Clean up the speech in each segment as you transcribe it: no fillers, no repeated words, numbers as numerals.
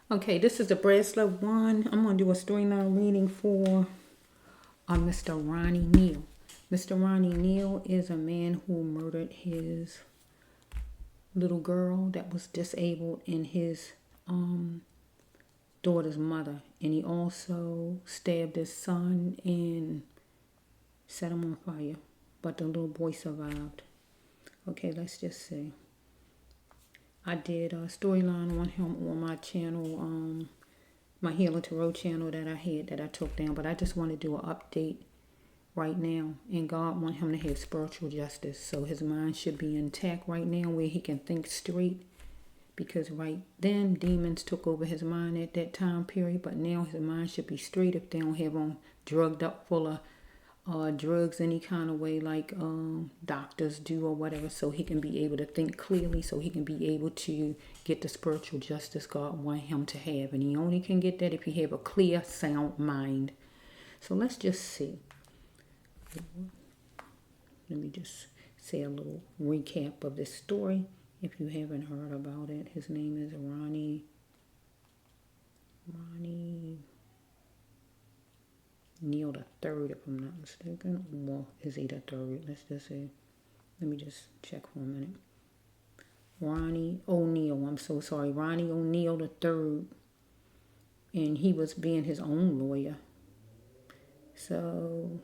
Okay, this is the bracelet one. I'm going to do a storyline reading for Mr. Ronnie Neal. Mr. Ronnie Neal is a man who murdered his little girl that was disabled and his daughter's mother. And he also stabbed his son and set him on fire. But the little boy survived. Okay, let's just see. I did a storyline on him on my channel, my Healing Tarot channel that I took down. But I just want to do an update right now. And God want him to have spiritual justice. So his mind should be intact right now where he can think straight. Because right then, demons took over his mind at that time period. But now his mind should be straight if they don't have him drugged up full of drugs any kind of way like doctors do or whatever, so he can be able to think clearly, so he can be able to get the spiritual justice God want him to have. And he only can get that if he have a clear, sound mind. So let's just see. Let me just say a little recap of this story if you haven't heard about it. His name is Ronnie Neal the third, if I'm not mistaken. Well, is he the third? Let's just say. Let me just check for a minute. Ronnie O'Neal. I'm so sorry. Ronnie O'Neal the third. And he was being his own lawyer. So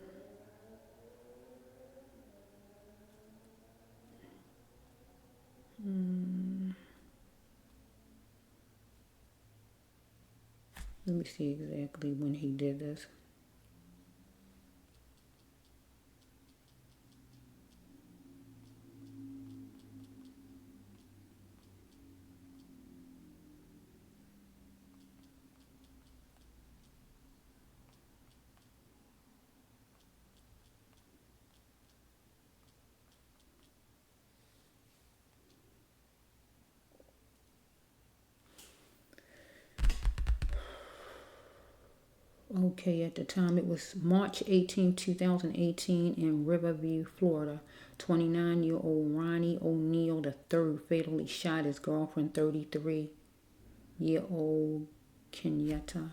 let me see exactly when he did this. Okay, at the time it was March 18, 2018 in Riverview, Florida. 29-year-old Ronnie O'Neal III fatally shot his girlfriend, 33-year-old Kenyatta,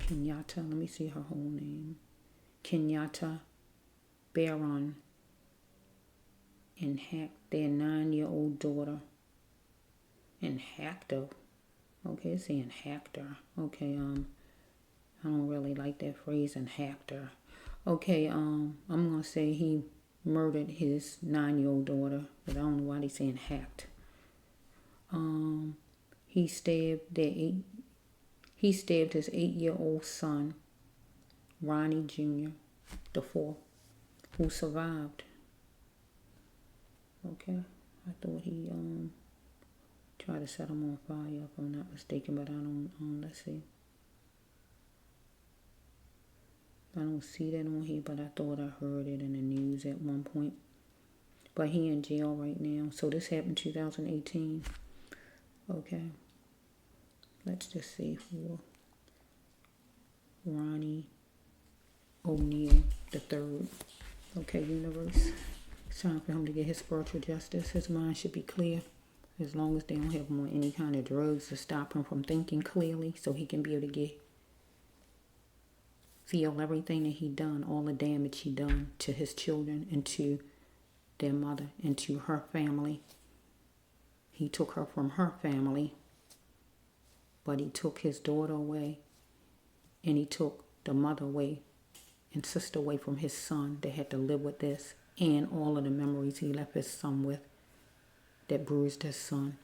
let me see her whole name, Kenyatta Barron, and hacked their 9-year-old daughter. And hacked her. Okay, it's saying hacked her. Okay, I don't really like that phrase, and hacked her. Okay, I'm gonna say he murdered his 9-year-old daughter, but I don't know why they saying hacked. He stabbed his 8-year-old son, Ronnie Jr. the fourth, who survived. Okay, I thought he tried to set him on fire, if I'm not mistaken, but I don't. Let's see. I don't see that on here, but I thought I heard it in the news at one point. But he in jail right now. So this happened 2018. Okay. Let's just see for Ronnie O'Neal the third. Okay, universe. It's time for him to get his spiritual justice. His mind should be clear. As long as they don't have him on any kind of drugs to stop him from thinking clearly, so he can be able to feel everything that he done, all the damage he done to his children and to their mother and to her family. He took her from her family, but he took his daughter away, and he took the mother away and sister away from his son that had to live with this, and all of the memories he left his son with that bruised his son,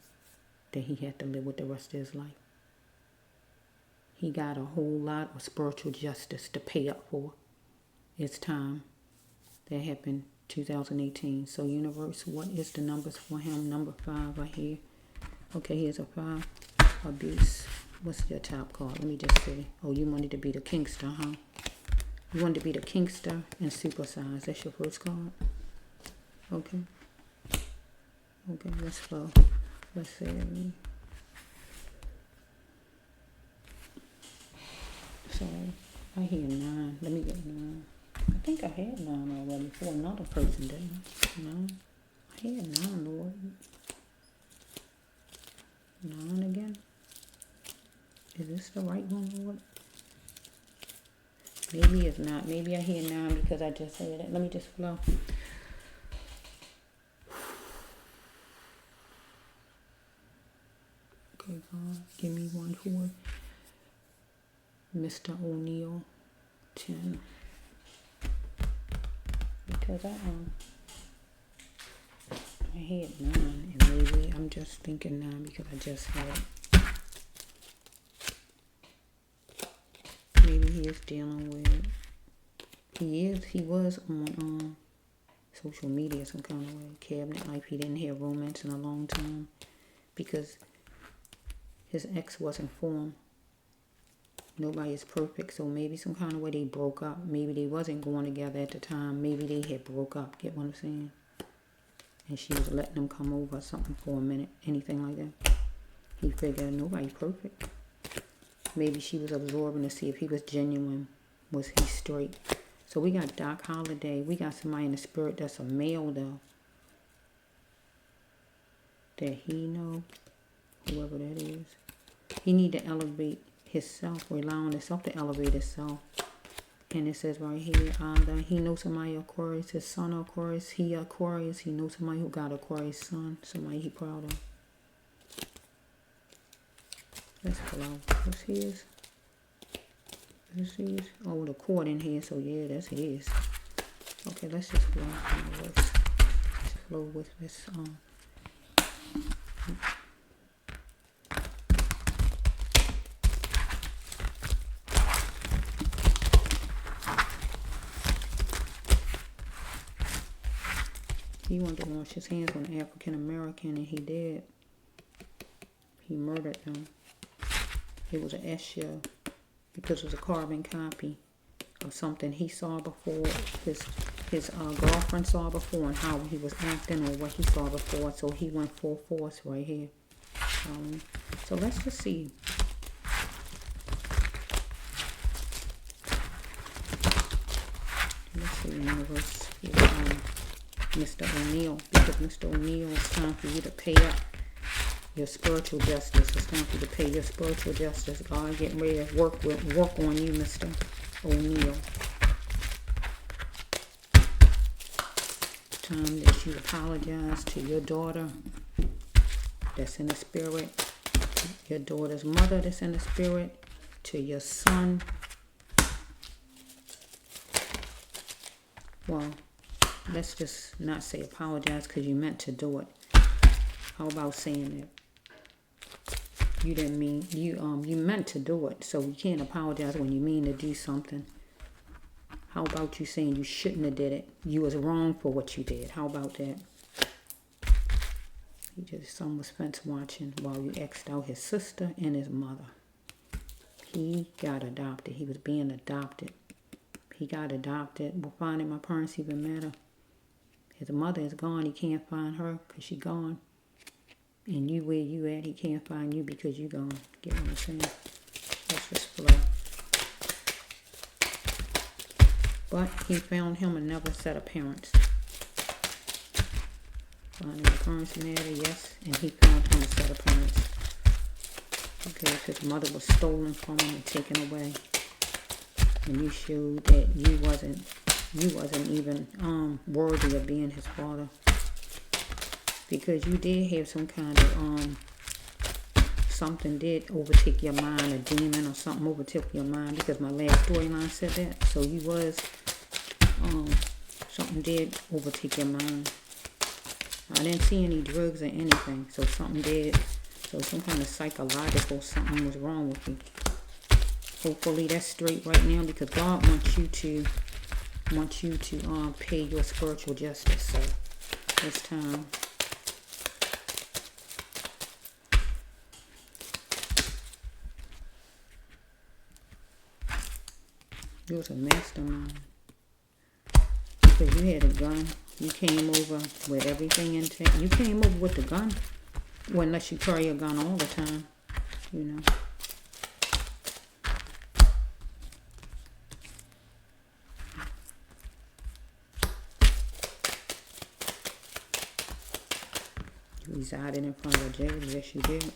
that he had to live with the rest of his life. He got a whole lot of spiritual justice to pay up for. It's time. That happened 2018. So universe, what is the numbers for him? Number 5 right here. Okay, here's a 5. Abuse. What's your top card? Let me just see. Oh, you wanted to be the Kingster, huh? You wanted to be the Kingster and supersize. That's your first card? Okay. Okay, let's flow. Let's see. So I hear 9. Let me get 9. I think I had 9 already for another person, didn't I? 9. I had 9, Lord. 9 again. Is this the right one, Lord? Maybe it's not. Maybe I hear 9 because I just said it. Let me just flow. Okay, God, give me one for Mr.O'Neal 10. Because I had 9, and maybe I'm just thinking 9 because I just had it. Maybe he is dealing with, he was on social media some kind of way, cabinet life. He didn't have romance in a long time because his ex wasn't for him. Nobody is perfect, so maybe some kind of way they broke up. Maybe they wasn't going together at the time. Maybe they had broke up, get what I'm saying? And she was letting him come over or something for a minute, anything like that. He figured nobody's perfect. Maybe she was absorbing to see if he was genuine. Was he straight? So we got Doc Holliday. We got somebody in the spirit that's a male, though. That he know, whoever that is. He need to elevate himself, rely on himself to elevate himself. And it says right here, either he knows somebody Aquarius, his son Aquarius, he Aquarius, he knows somebody who got Aquarius son, somebody he proud of. Let's flow. What's his? This is, oh, the cord in here, so yeah, that's his. Okay, let's just flow. Let's flow with this. He wanted to wash his hands on African American, and he did. He murdered them. It was an issue because it was a carbon copy of something he saw before, his girlfriend saw before, and how he was acting or what he saw before. So he went full force right here. So let's just see. Let's see, universe. Mr. O'Neal, because Mr. O'Neal, it's time for you to pay up your spiritual justice. It's time for you to pay your spiritual justice. God getting ready to work on you, Mr. O'Neal. Time that you apologize to your daughter that's in the spirit, your daughter's mother that's in the spirit, to your son. Well, let's just not say apologize because you meant to do it. How about saying that you didn't mean, you meant to do it, so you can't apologize when you mean to do something. How about you saying you shouldn't have did it? You was wrong for what you did. How about that? His son was fence watching while you X'd out his sister and his mother. He got adopted. He was being adopted. He got adopted. Well, finding my parents even matter. His mother is gone. He can't find her because she gone. And you where you at, he can't find you because you gone. Get what I'm saying? Let's just flow. But he found him another set of parents. Finding the parents matter, yes. And he found him a set of parents. Okay, his mother was stolen from him and taken away. And you showed that you wasn't even worthy of being his father. Because you did have some kind of something did overtake your mind, a demon or something overtook your mind, because my last storyline said that. So you was something did overtake your mind. I didn't see any drugs or anything, so something did. So some kind of psychological something was wrong with you. Hopefully that's straight right now, because God wants you to pay your spiritual justice. So it's time. You was a mastermind. Because you had a gun. You came over with everything intact. You came over with the gun. Well, unless you carry a gun all the time. You know. You resided in front of a jail. Yes, you did.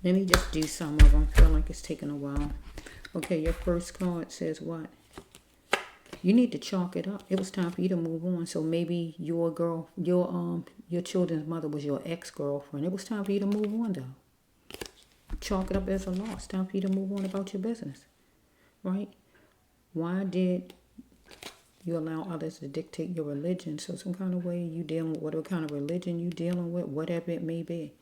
Let me just do some of them. Feel like it's taking a while. Okay, your first card says what? You need to chalk it up. It was time for you to move on. So maybe your children's mother was your ex-girlfriend. It was time for you to move on, though. Chalk it up as a loss. Time for you to move on about your business, right? Why did you allow others to dictate your religion? So some kind of way you dealing with whatever kind of religion you dealing with, whatever it may be.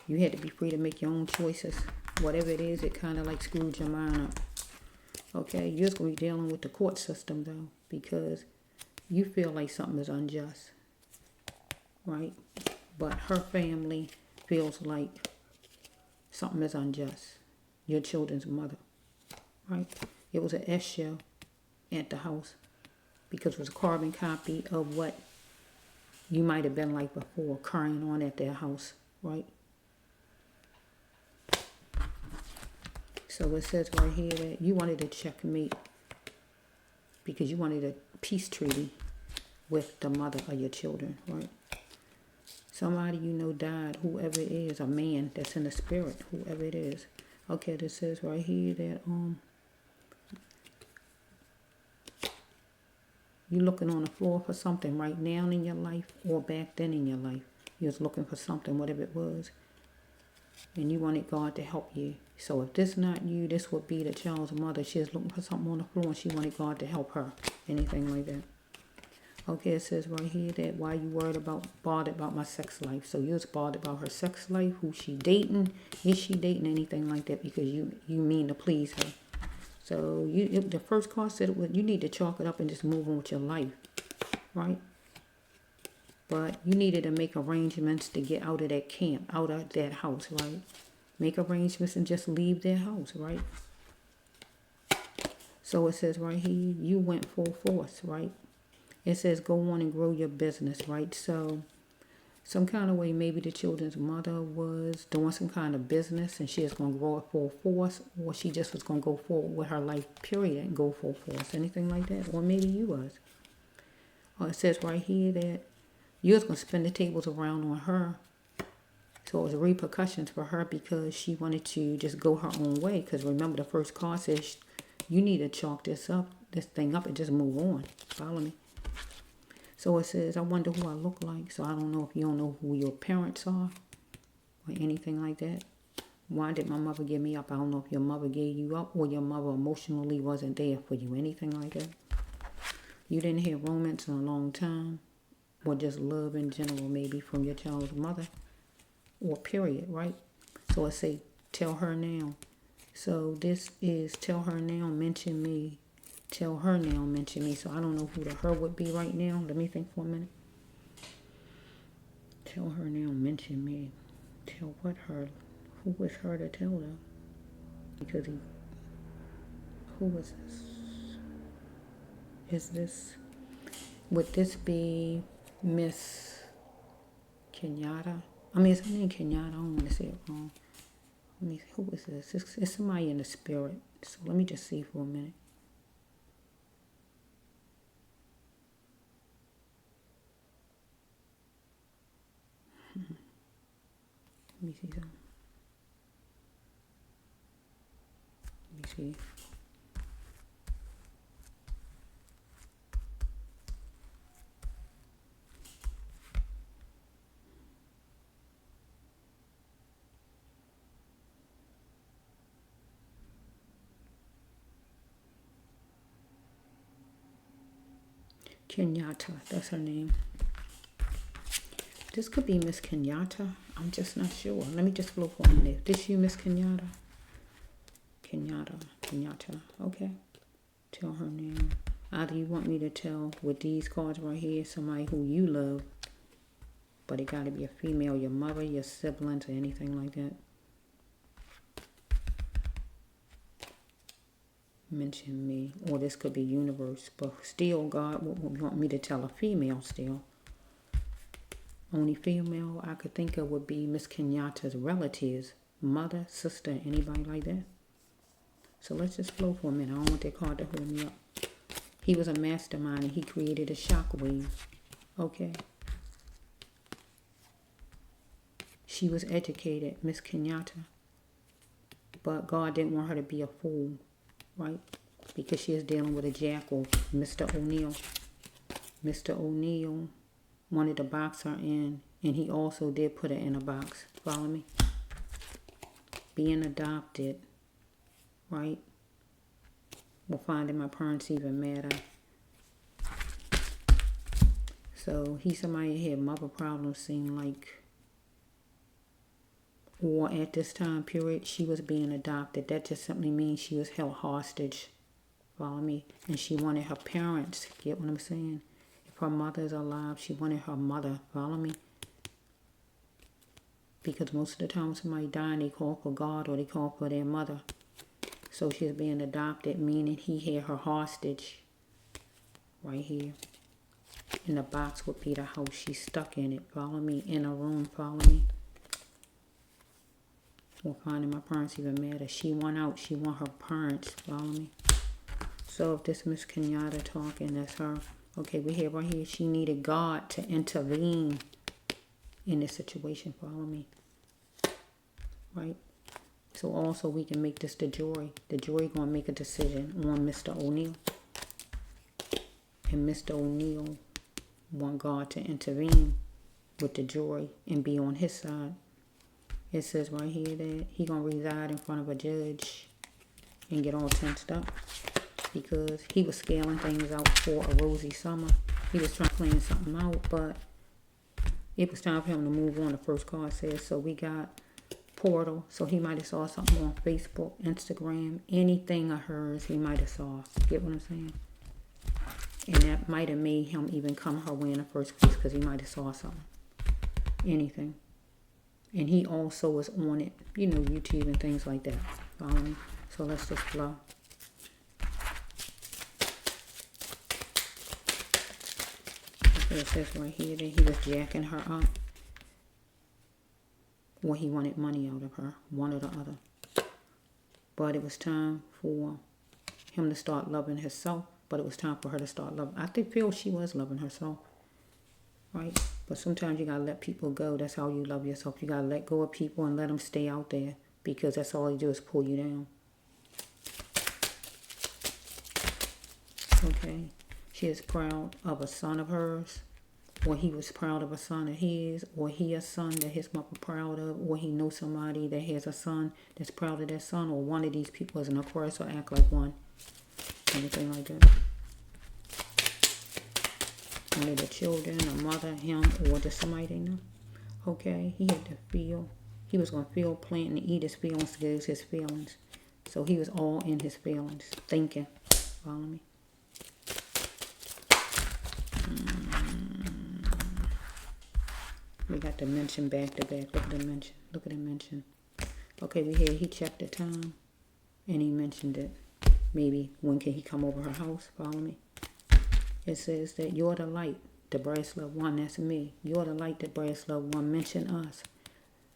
You had to be free to make your own choices. Whatever it is, it kind of like screwed your mind up. Okay, you're just going to be dealing with the court system, though, because you feel like something is unjust, right? But her family feels like something is unjust. Your children's mother, right? It was an S show at the house because it was a carbon copy of what you might have been like before, carrying on at their house, right? So it says right here that you wanted to checkmate because you wanted a peace treaty with the mother of your children, right? Somebody you know died, whoever it is, a man that's in the spirit, whoever it is. Okay, this says right here that you're looking on the floor for something right now in your life or back then in your life. You was looking for something, whatever it was. And you wanted God to help you. So if this not you, this would be the child's mother. She is looking for something on the floor and she wanted God to help her. Anything like that. Okay, it says right here that why you bothered about my sex life. So you was bothered about her sex life, who she dating, is she dating, anything like that, because you mean to please her. So the first card said you need to chalk it up and just move on with your life, right? But you needed to make arrangements to get out of that camp, out of that house, right? Make arrangements and just leave their house, right? So it says right here, you went full force, right? It says go on and grow your business, right? So some kind of way maybe the children's mother was doing some kind of business and she is going to grow it full force, or she just was going to go forward with her life, period, and go full force, anything like that. Or maybe you was. Or it says right here that you was going to spin the tables around on her. So it was repercussions for her because she wanted to just go her own way. Because remember the first card says you need to chalk this thing up and just move on. Follow me? So it says, I wonder who I look like. So I don't know if you don't know who your parents are or anything like that. Why did my mother give me up? I don't know if your mother gave you up or your mother emotionally wasn't there for you. Anything like that. You didn't hear romance in a long time. Or just love in general, maybe from your child's mother. Or period, right? So it say, tell her now. So this is tell her now, mention me. Tell her now, mention me. So I don't know who the her would be right now. Let me think for a minute. Tell her now, mention me. Tell what her? Who was her to tell though? Because who was this? Is this, would this be Miss Kenyatta? I mean, is her name Kenyatta? I don't want to say it wrong. Let me see, who is this? It's somebody in the spirit. So let me just see for a minute. Let me see something. Let me see. Kenyatta, that's her name. This could be Miss Kenyatta. I'm just not sure. Let me just float for a minute. This you, Miss Kenyatta? Kenyatta. Okay. Tell her name. Either you want me to tell with these cards right here somebody who you love, but it got to be a female, your mother, your siblings, or anything like that. Mention me. Or this could be universe, but still God would want me to tell a female still. Only female I could think of would be Miss Kenyatta's relatives, mother, sister, anybody like that. So let's just flow for a minute. I don't want that card to hold me up. He was a mastermind and he created a shockwave. Okay. She was educated, Miss Kenyatta. But God didn't want her to be a fool, right? Because she is dealing with a jackal, Mr. O'Neal. Mr. O'Neal wanted to box her in, and he also did put her in a box. Follow me? Being adopted, right? Well, finding my parents even matter. So he's somebody who had mother problems, seem like, or at this time period, she was being adopted. That just simply means she was held hostage. Follow me? And she wanted her parents. Get what I'm saying? If her mother is alive, she wanted her mother. Follow me? Because most of the time when somebody dying, they call for God or they call for their mother. So she's being adopted, meaning he had her hostage. Right here. And the box would be the house. She's stuck in it. Follow me? In a room. Follow me? Well, finding my parents even matter. She want out. She want her parents. Follow me? So if this Miss Kenyatta talking, that's her. Okay, we have right here. She needed God to intervene in this situation. Follow me? Right? So also we can make this the jury. The jury going to make a decision on Mr. O'Neal. And Mr. O'Neal want God to intervene with the jury and be on his side. It says right here that he going to reside in front of a judge and get all tensed up because he was scaling things out for a rosy summer. He was trying to plan something out, but it was time for him to move on. The first card says, so we got portal. So he might have saw something on Facebook, Instagram, anything of hers he might have saw. Get what I'm saying? And that might have made him even come her way in the first place because he might have saw something. Anything. And he also was on it, you know, YouTube and things like that. Follow me? So let's just flow. Okay, it says right here that he was jacking her up. Or he wanted money out of her. One or the other. But it was time for him to start loving herself. But it was time for her to start loving. I feel she was loving herself. Right? But sometimes you got to let people go. That's how you love yourself. You got to let go of people and let them stay out there. Because that's all they do is pull you down. Okay. She is proud of a son of hers. Or he was proud of a son of his. Or he a son that his mother proud of. Or he knows somebody that has a son that's proud of that son. Or one of these people is an Aquarius or act like one. Anything like that. One of the children, a mother, him, or just somebody they know. Okay, he had to feel. He was going to feel, plant, and eat his feelings to get his feelings. So he was all in his feelings, thinking. Follow me? We got the mention back to back. Look at the mention. Look at the mention. Okay, we hear he checked the time, and he mentioned it. Maybe when can he come over her house? Follow me? It says that you're the light, the brightest loved one. That's me. You're the light, the brightest loved one. Mention us.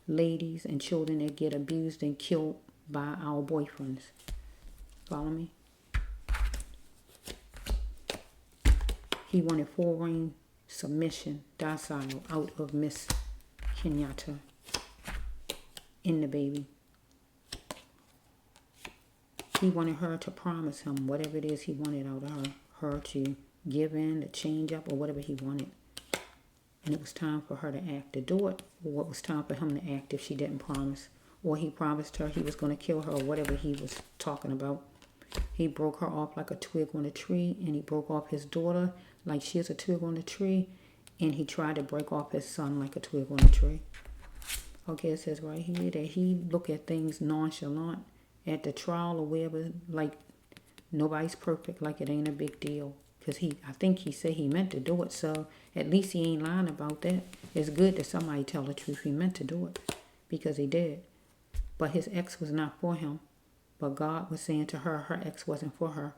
Ladies and children that get abused and killed by our boyfriends. Follow me? He wanted full reign, submission, docile out of Miss Kenyatta in the baby. He wanted her to promise him whatever it is he wanted out of her. Her to give in, to change up, or whatever he wanted. And it was time for her to act, to do it. Or it was time for him to act if she didn't promise. Or he promised her he was going to kill her, or whatever he was talking about. He broke her off like a twig on a tree. And he broke off his daughter like she is a twig on a tree. And he tried to break off his son like a twig on a tree. Okay, it says right here that he looked at things nonchalant. At the trial or wherever, like nobody's perfect, like it ain't a big deal. Because I think he said he meant to do it, so at least he ain't lying about that. It's good that somebody tell the truth. He meant to do it because he did. But his ex was not for him. But God was saying to her, her ex wasn't for her.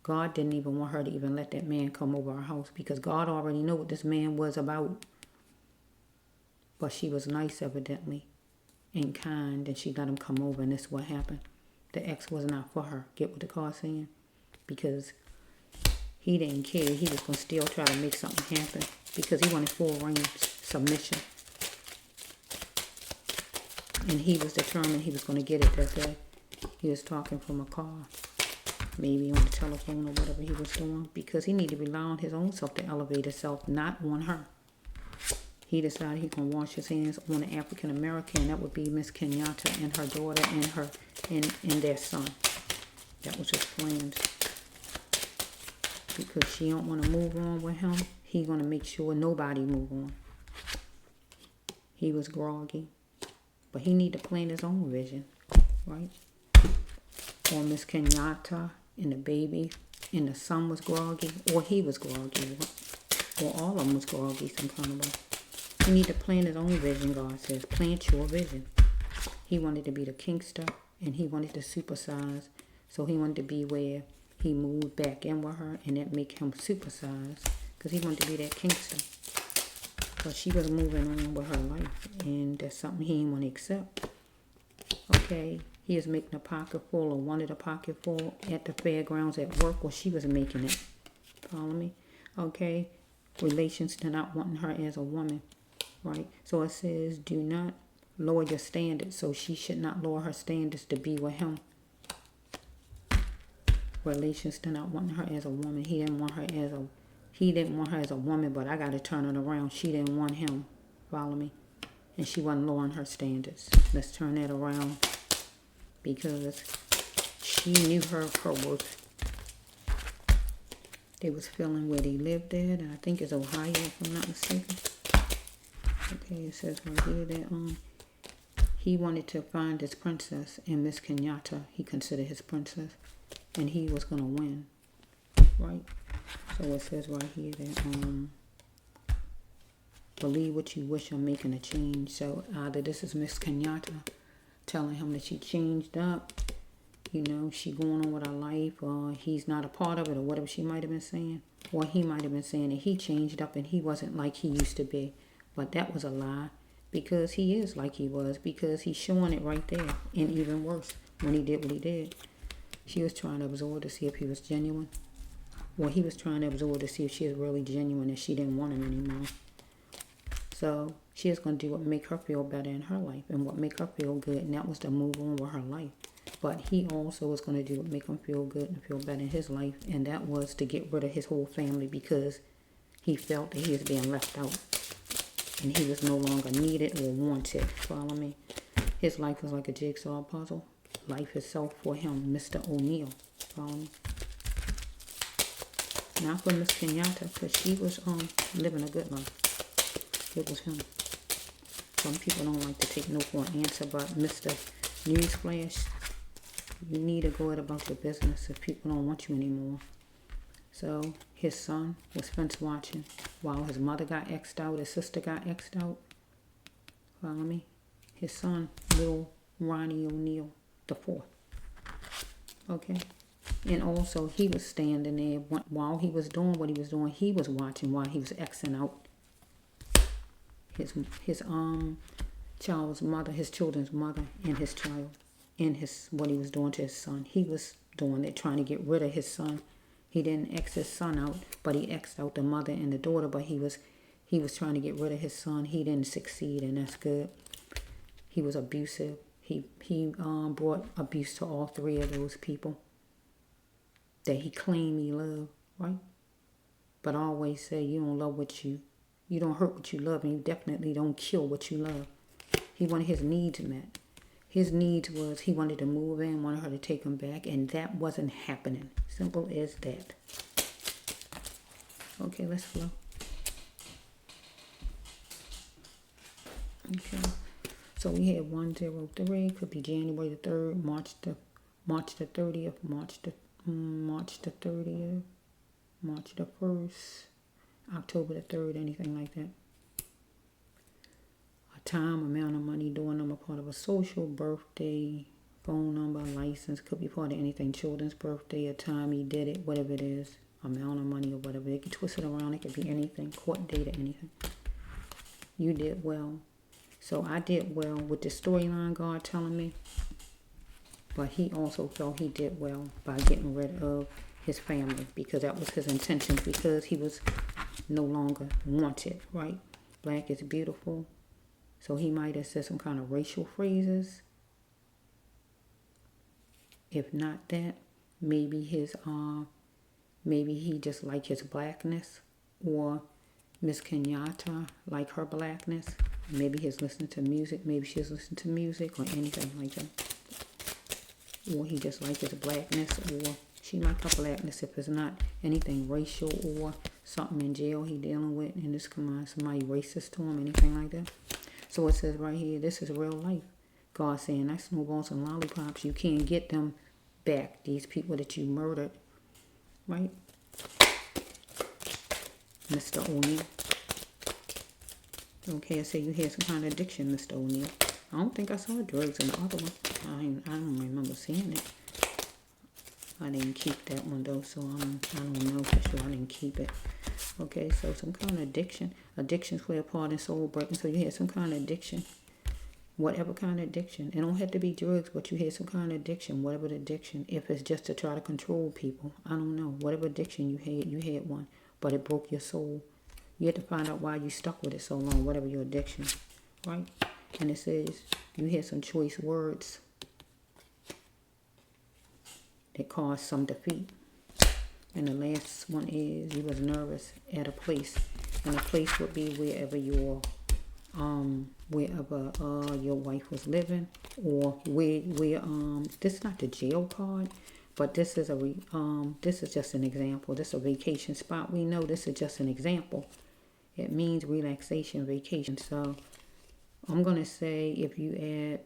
God didn't even want her to even let that man come over our house because God already knew what this man was about. But she was nice, evidently, and kind, and she let him come over, and this is what happened. The ex was not for her. Get what the card's saying? Because he didn't care. He was going to still try to make something happen. Because he wanted full reign submission. And he was determined he was going to get it that day. He was talking from a car, maybe on the telephone or whatever he was doing, because he needed to rely on his own self to elevate himself, not on her. He decided he can wash his hands on an African American, that would be Miss Kenyatta and her daughter and their son. That was his plans. Because she don't want to move on with him, he gonna make sure nobody move on. He was groggy, but he need to plan his own vision, right? Or Miss Kenyatta and the baby and the son was groggy, or he was groggy, or all of them was groggy some kind of way. He need to plan his own vision, God says. Plant your vision. He wanted to be the kinkster, and he wanted to supersize. So he wanted to be where he moved back in with her, and that make him supersize. Because he wanted to be that kinkster. But she was moving on with her life, and that's something he didn't want to accept. Okay, he is making a pocket full, or wanted a pocket full at the fairgrounds at work, or she was making it. Follow me? Okay, relations to not wanting her as a woman. Right, so it says, do not lower your standards. So she should not lower her standards to be with him. Relations to not wanting her as a woman. He didn't want her as a woman, but I got to turn it around. She didn't want him. Follow me? And she wasn't lowering her standards. Let's turn that around, because she knew her worth. They was feeling where they lived at, and I think it's Ohio, if I'm not mistaken. Okay, it says right here that he wanted to find his princess, and Miss Kenyatta, he considered his princess, and he was going to win, right? So it says right here that believe what you wish, I'm making a change. So either this is Miss Kenyatta telling him that she changed up, you know, she going on with her life, or he's not a part of it, or whatever she might have been saying, or he might have been saying that he changed up and he wasn't like he used to be. But that was a lie, because he is like he was, because he's showing it right there, and even worse, when he did what he did. She was trying to absorb to see if he was genuine. Well, he was trying to absorb to see if she was really genuine, and she didn't want him anymore. So she is going to do what make her feel better in her life, and what make her feel good, and that was to move on with her life. But he also was going to do what make him feel good and feel better in his life, and that was to get rid of his whole family, because he felt that he was being left out. And he was no longer needed or wanted. Follow me? His life was like a jigsaw puzzle. Life itself for him, Mr.O'Neal. Follow me? Not for Miss Kenyatta, because she was living a good life. It was him. Some people don't like to take no for an answer, but Mr. Newsflash, you need to go about your business if people don't want you anymore. So his son was fence watching while his mother got X'd out, his sister got X'd out. Follow me? His son, little Ronnie O'Neal, the fourth. Okay? And also he was standing there while he was doing what he was doing. He was watching while he was X'ing out his child's mother, his children's mother, and his child, and what he was doing to his son. He was doing it, trying to get rid of his son. He didn't X his son out, but he X'd out the mother and the daughter, but he was trying to get rid of his son. He didn't succeed, and that's good. He was abusive. He brought abuse to all three of those people that he claimed he loved, right? But I always say you don't hurt what you love, and you definitely don't kill what you love. He wanted his needs met. His needs was he wanted to move in, wanted her to take him back, and that wasn't happening. Simple as that. Okay, let's flow. Okay, so we had 103. Could be January the 3rd, March the 30th, March the 30th, March the 1st, October the 3rd, anything like that. Time, amount of money, door number, part of a social, birthday, phone number, license, could be part of anything, children's birthday, a time he did it, whatever it is, amount of money or whatever. They can twist it around, it could be anything, court date or anything. You did well. So I did well with the storyline God telling me, but he also felt he did well by getting rid of his family, because that was his intention, because he was no longer wanted, right? Black is beautiful. So he might have said some kind of racial phrases. If not that, maybe maybe he just like his blackness, or Miss Kenyatta like her blackness. Maybe he's listening to music. Maybe she's listening to music or anything like that. Or he just like his blackness, or she like her blackness if it's not anything racial or something in jail he dealing with, and this come on somebody racist to him, anything like that. So it says right here, this is real life. God saying, that's snowballs and lollipops. You can't get them back, these people that you murdered. Right? Mr. O'Neal. Okay, I say you had some kind of addiction, Mr. O'Neal. I don't think I saw drugs in the other one. I don't remember seeing it. I didn't keep that one though, so I don't know for sure. I didn't keep it. Okay, so some kind of addiction. Addictions play a part in soul breaking. So you had some kind of addiction. Whatever kind of addiction. It don't have to be drugs, but you had some kind of addiction. Whatever the addiction. If it's just to try to control people. I don't know. Whatever addiction you had one. But it broke your soul. You have to find out why you stuck with it so long. Whatever your addiction. Right? And it says you had some choice words that caused some defeat. And the last one is you was nervous at a place. And the place would be wherever your wife was living, or where this is not the jail card, but this is this is just an example. This is a vacation spot. We know this is just an example. It means relaxation, vacation. So I'm gonna say if you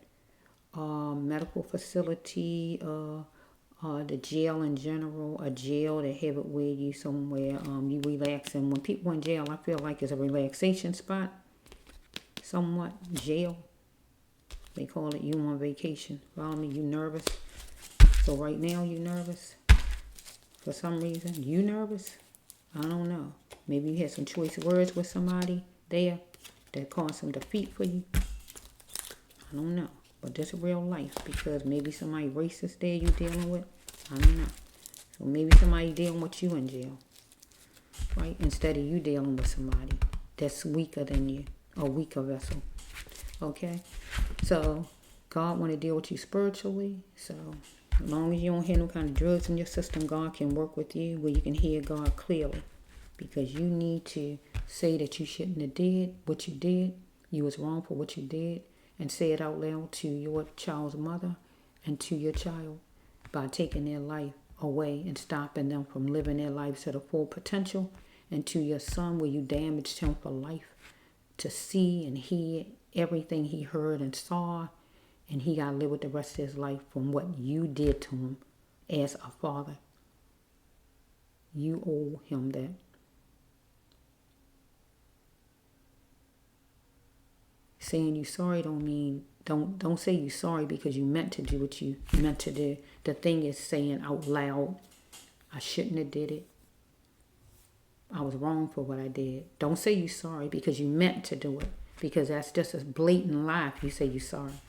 add medical facility, the jail in general, a jail that have it where you somewhere you relax. And when people in jail, I feel like it's a relaxation spot. Somewhat jail. They call it you on vacation. Follow me? You nervous? So right now you nervous? For some reason, you nervous? I don't know. Maybe you had some choice words with somebody there that caused some defeat for you. I don't know. But this is real life, because maybe somebody racist there you dealing with. I don't know. So maybe somebody dealing with you in jail. Right? Instead of you dealing with somebody that's weaker than you. A weaker vessel. Okay? So God want to deal with you spiritually. So as long as you don't have no kind of drugs in your system, God can work with you where you can hear God clearly. Because you need to say that you shouldn't have did what you did. You was wrong for what you did. And say it out loud to your child's mother and to your child by taking their life away and stopping them from living their lives to the full potential. And to your son where you damaged him for life to see and hear everything he heard and saw. And he got to live with the rest of his life from what you did to him as a father. You owe him that. Saying you sorry don't mean, don't say you sorry because you meant to do what you meant to do. The thing is saying out loud, I shouldn't have did it. I was wrong for what I did. Don't say you sorry because you meant to do it. Because that's just a blatant lie if you say you sorry.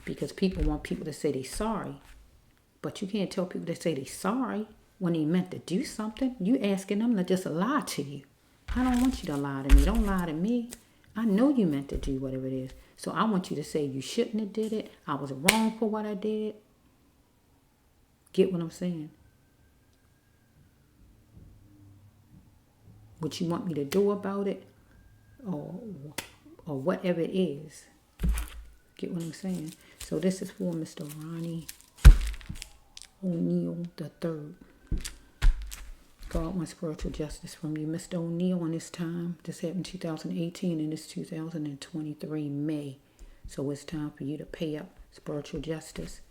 Because people want people to say they sorry. But you can't tell people to say they sorry when they meant to do something. You asking them to just lie to you. I don't want you to lie to me. Don't lie to me. I know you meant to do whatever it is. So I want you to say you shouldn't have did it. I was wrong for what I did. Get what I'm saying? What you want me to do about it, or whatever it is. Get what I'm saying? So this is for Mr. Ronnie O'Neal III. God wants spiritual justice from you. Mr. O'Neal on this time. This happened 2018 and it's 2023 May. So it's time for you to pay up spiritual justice.